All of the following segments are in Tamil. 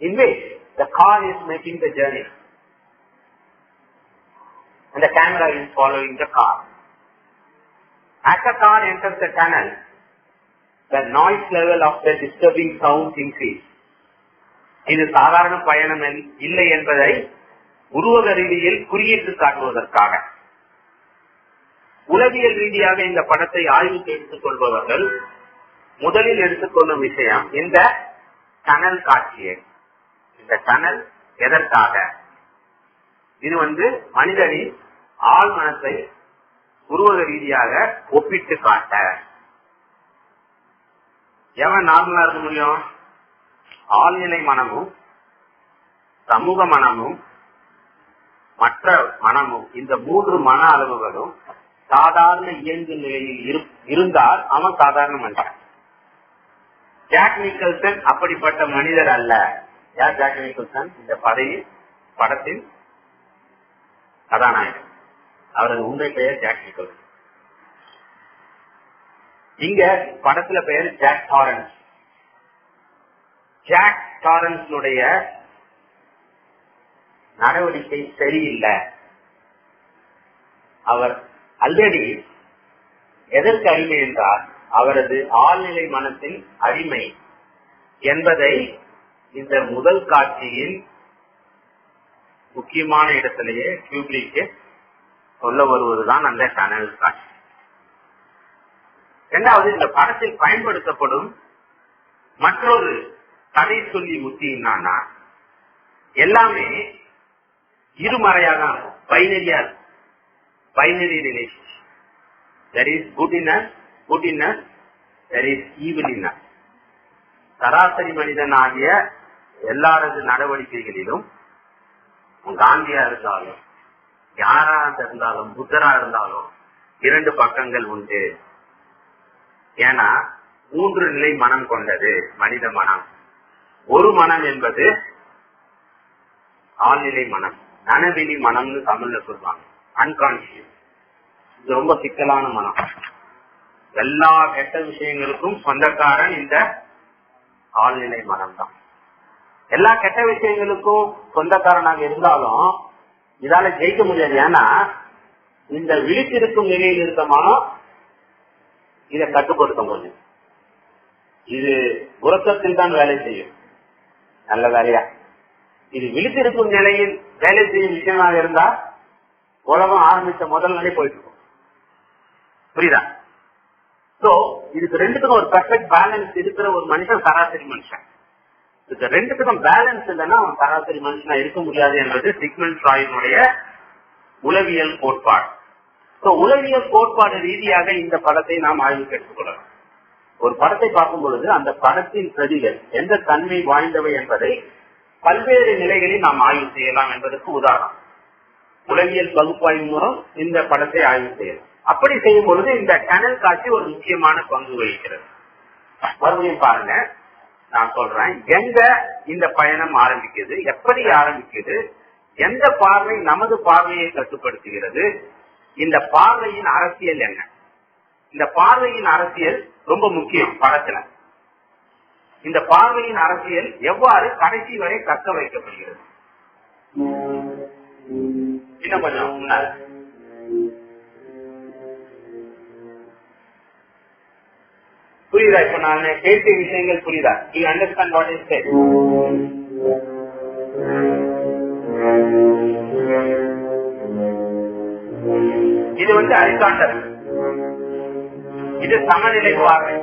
in which the car is making the journey and the camera is following the car. As the car enters the tunnel, the noise level of the disturbing sounds increase. இது சாதாரண பயணம் இல்லை என்பதை உருவக ரீதியில் குறியிட்டு காட்டுவதற்காக உளவியல் ரீதியாக இந்த படத்தை ஆய்வுக்கு எடுத்துக் கொள்பவர்கள் முதலில் எடுத்துக்கொள்ளும் விஷயம் இந்த டனல் காட்சியை. இந்த டனல் எதற்காக? இது மனிதனின் ஆழ் மனத்தை உருவக ரீதியாக ஒப்பிட்டு காட்ட. எவன் நார்மலா இருக்க முடியும்? ஆழ்நிலை மனமும் சமூக மனமும் மற்ற மனமும், இந்த 3 மன அளவுகளும் சாதாரண இயங்கு நிலையில் இருந்தால் அவன் சாதாரண மனிதன். ஜாக் நிக்கல்சன் அப்படிப்பட்ட மனிதர் அல்ல. யார் ஜாக் நிக்கல்சன்? இந்த படத்தின் கதாநாயகன். அவரது உண்மை பெயர் ஜாக் நிக்கல்சன். இங்க படத்துல பெயர் ஜாக் டாரன்ஸ். ஜாக் டாரன்ஸுடைய நடவடிக்கை சரியில்லை. அவர் ஆல்ரெடி எதற்கு அடிமை என்றால் அவரது ஆழ்நிலை மனத்தின் அடிமை என்பதை இந்த முதல் காட்சியில் முக்கியமான இடத்திலேயே கியூப்ரிக்கு சொல்ல வருவதுதான் அந்த டனல் காட்சி. இரண்டாவது, இந்த படத்தில் பயன்படுத்தப்படும் மற்றொரு கதை சொல்லி முத்தி என்னன்னா, எல்லாமே இருமறையாக இருக்கும், பைனரியா இருக்கும். Binary relation. there is goodness, there is evilness. சராசரி மனிதன் ஆகிய எல்லாரது நடவடிக்கைகளிலும் காந்தியா இருந்தாலும் யாரா இருந்தாலும் புத்தரா இருந்தாலும் 2 பக்கங்கள் உண்டு. ஏன்னா 3 நிலை மனம் கொண்டது மனித மனம். ஒரு மனம் என்பது ஆழ்நிலை மனம், நனவெளி மனம்னு தமிழ்ல சொல்றாங்க, அன்கான்சியஸ். இது ரொம்ப சிக்கலான மனம். எல்லா கெட்ட விஷயங்களுக்கும் சொந்தக்காரன் இந்த ஆழ்நிலை மனம் தான். எல்லா கெட்ட விஷயங்களுக்கும் சொந்தக்காரனாக இருந்தாலும் இதால ஜெயிக்க முடியாது. ஏன்னா இந்த விழித்திருக்கும் நிலையில் இருக்க மனம் இதை கட்டுப்படுத்த முடியும். இது உறக்கத்தில் தான் வேலை செய்யும். நல்ல வேலையா? இது விழித்திருக்கும் நிலையில் வேலை செய்யும் விஷயமாக இருந்தா உலகம் ஆரம்பிச்ச முதல் நிலை போயிட்டு இருக்கும். புரியுதா? சோ இதுக்கு 2த்துக்கும் ஒரு பெர்ஃபெக்ட் பேலன்ஸ் இருக்கிற ஒரு மனுஷன் சராசரி மனுஷன். இதுக்கு 2த்துக்கும் பேலன்ஸ் இல்லைன்னா அவன் சராசரி மனுஷனா இருக்க முடியாது என்பது சிக்மண்ட் ஃப்ராய்டினுடைய உளவியல் கோட்பாடு. சோ உளவியல் கோட்பாடு ரீதியாக இந்த படத்தை நாம் ஆய்வுக்கு எடுத்துக்கொள்ளலாம். ஒரு படத்தை பார்க்கும் பொழுது அந்த படத்தின் பிரதிகள் எந்த தன்மை வாய்ந்தவை என்பதை பல்வேறு நிலைகளில் நாம் ஆய்வு செய்யலாம் என்பதற்கு உதாரணம் உளவியல் பகுப்பாய்வு மூலம் இந்த படத்தை ஆய்வு செய்யலாம். அப்படி செய்யும் பொழுது இந்த டனல் காட்சி ஒரு முக்கியமான பங்கு வகிக்கிறது. மறுபடியும் பாருங்க, நான் சொல்றேன், எங்க இந்த பயணம் ஆரம்பிக்குது, எப்படி ஆரம்பிக்குது, எந்த பார்வை நமது பார்வையை கட்டுப்படுத்துகிறது, இந்த பார்வையின் அரசியல் என்ன? இந்த பார்வையின் அரசியல் ரொம்ப முக்கியம் படத்துல. இந்த பார்வையின் அரசியல் எவ்வாறு கடைசி வரை தக்க வைக்கப்படுகிறது? இன்னும் கொஞ்சம் முன்னால புரியுதா? இப்ப நான் பேசிய விஷயங்கள் புரியுதா? You understand what is said? இது அரிஸ்டாட்டில், இது சமநிலை பார்வை.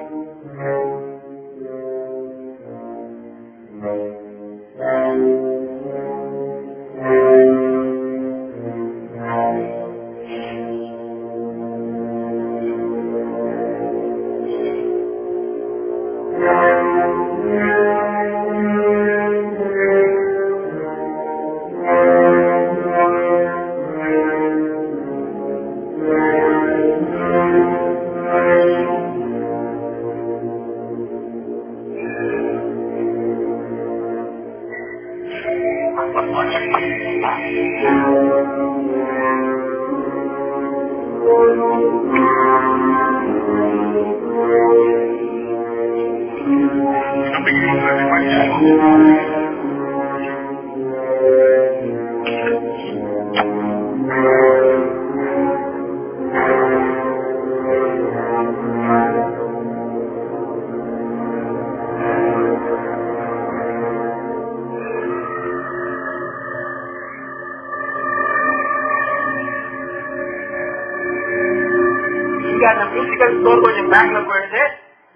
அந்த மியூசிக்கல் ஸ்டோர் கொஞ்சம் பேக்ல போயிடுது,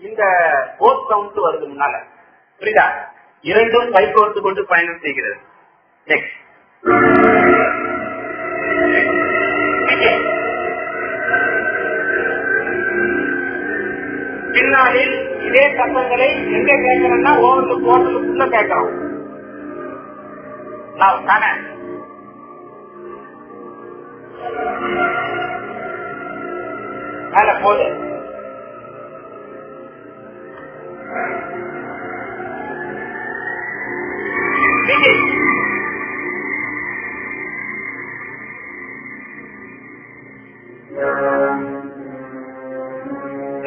இந்த போஸ்ட் சவுண்ட் வருது முன்னால. புரியுதா? இரண்டும் கை கோர்த்து கொண்டு பயணம் செய்கிறது. நெக்ஸ்ட் பின்னாளில் இதே சத்தங்களை எங்க கேட்கிறோம்னா ஓவருக்கு போட்டலுக்குள்ள கேட்கிறோம். மேல போது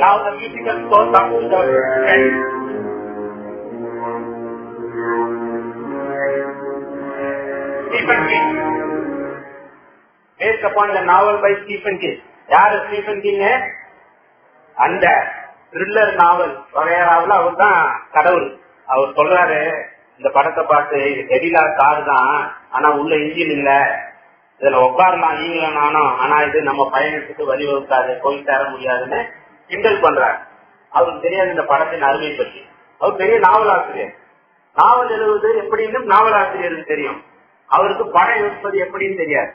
Now the musical score comes to the end. Stephen King. Based upon the novel by Stephen King. யாரு ஸ்டீஃபன் கிங்? அந்த த்ரில்லர் நாவல் வகையறாவில் அவர் தான் கடவுள். அவர் சொல்றாரு, இந்த படத்தை பார்த்து இது டெடிலா கார் தான், ஆனா உள்ள இன்ஜின் இல்ல, இதுல உட்காரலாம் நீங்களும் நானும், ஆனா இது நம்ம பயணத்துக்கு வழிவகுக்காது, போய் தர முடியாதுன்னு கிண்டல் பண்றாரு. அவருக்கு தெரியாது இந்த படத்தின் அருமை பற்றி. அவர் பெரிய நாவலாசிரியர். நாவல் எழுதுவது எப்படின்னு நாவலாசிரியருக்கு தெரியும், அவருக்கு படம் எழுப்பது எப்படின்னு தெரியாது.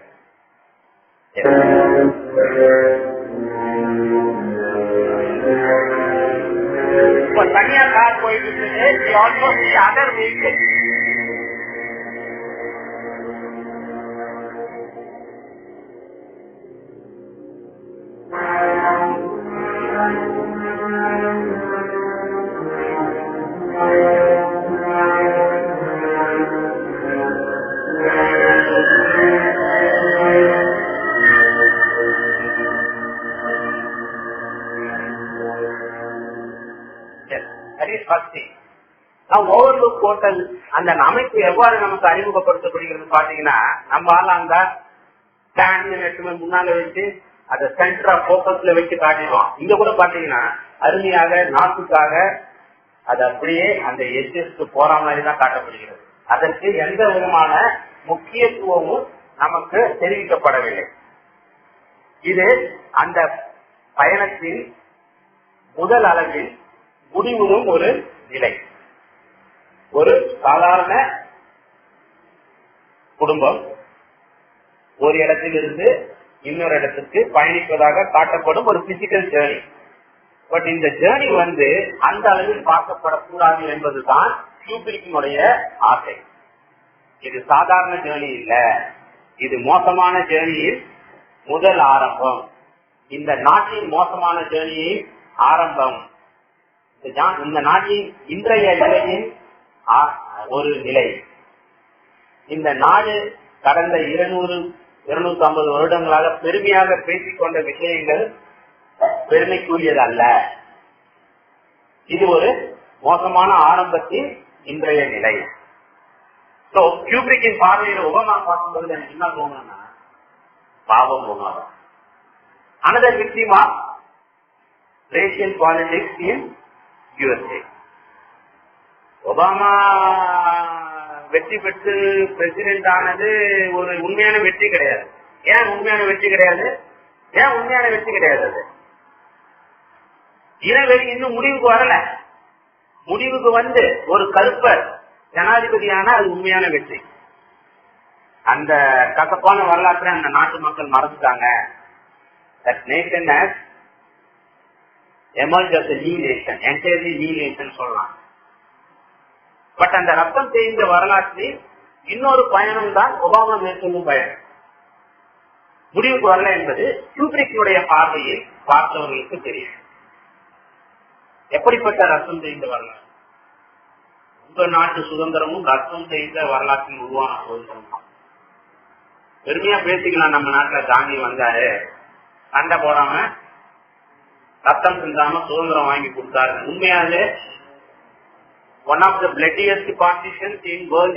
இப்ப தனியா கார் போயிட்டு அதர் வெஹிக்கிள். ஓவர்லுக் ஹோட்டல் அந்த அமைப்பு எவ்வாறு நமக்கு அறிமுகப்படுத்தப்படுகிறது பாத்தீங்கன்னா, நம்ம அந்த ஸ்டாண்ட் முன்னால வச்சு அதை சென்டர் ஆஃப் போக்கஸ்ல வச்சு காட்டிடுவோம். இங்க கூட பாத்தீங்கன்னா அருமையாக நாட்டுக்காக அது அப்படியே அந்த எட்ஜஸ்க்கு போற மாதிரி தான் காட்டப்படுகிறது. அதற்கு எந்த விதமான முக்கியத்துவமும் நமக்கு தெரிவிக்கப்படவில்லை. இது அந்த பயணத்தின் முதல் அளவில் முடிவுறும் ஒரு நிலை. ஒரு சாதாரண குடும்பம் ஒரு இடத்திலிருந்து இன்னொரு இடத்துக்கு பயணிப்பதாக காட்டப்படும் ஒரு பிசிக்கல் ஜேர்னி. பட் இந்த ஜேர்னி அந்த அளவில் பார்க்கப்படக்கூடாது என்பதுதான் கியூபிரிக்கினுடைய ஆசை. இது சாதாரண ஜேர்னி இல்ல, இது மோசமான ஜேர்னியில் முதல் ஆரம்பம், இந்த நாட்டின் மோசமான ஜேர்னியின் ஆரம்பம், இந்த நாட்டின் இன்றைய நிலையின் ஒரு நிலை. இந்த நாடு கடந்த 200-250 வருடங்களாக பெருமையாக பேசிக்கொண்ட விஷயங்கள் பெருமைக்குரியது அல்ல. இது ஒரு மோசமான ஆரம்பத்தின் இன்றைய நிலை. சோ கியூபிரிக்கின் பார்வையில் ஒபாமா பார்க்கும்போது எனக்கு என்ன தோணுன்னா, பாவம் Obama another victim of racial politics in USA. Obama வெற்றி பெற்று பிரசிடென்ட் ஆனது ஒரு உண்மையான வெற்றி கிடையாது. ஏன் உண்மையான வெற்றி கிடையாது? அது இனவெளி இன்னும் முடிவுக்கு வரல. முடிவுக்கு ஒரு கருப்பர் ஜனாதிபதியான அது உண்மையான வெற்றி. அந்த கசப்பான வரலாற்றை அந்த நாட்டு மக்கள் மறந்துட்டாங்க. That nation has emerged as a new nation, entirely new nation சொல்லலாம். பட் அந்த ரத்தம் தேய்ந்த வரலாற்றில் இன்னொரு பயணம் தான் ஒபாமா மேற்கொள்ளும் பயணம். முடிவுக்கு வரல என்பது கியூபிரிக்கினுடைய பார்வையில் பார்த்தவர்களுக்கு தெரியும். எப்படிப்பட்ட ரத்தம் தேய்ந்த வரலாறு? உங்க நாட்டு சுதந்திரமும் ரத்தம் தேய்ந்த வரலாற்றில் உருவான சுதந்திரம் தான். பெருமையா பேசிக்கலாம், நம்ம நாட்டுல காந்தி வந்தாரு, சண்டை போடாம ரத்தம் சிந்தாம சுதந்திரம் வாங்கி கொடுத்தாரு. உண்மையாலே one of the bloodiest partitions in world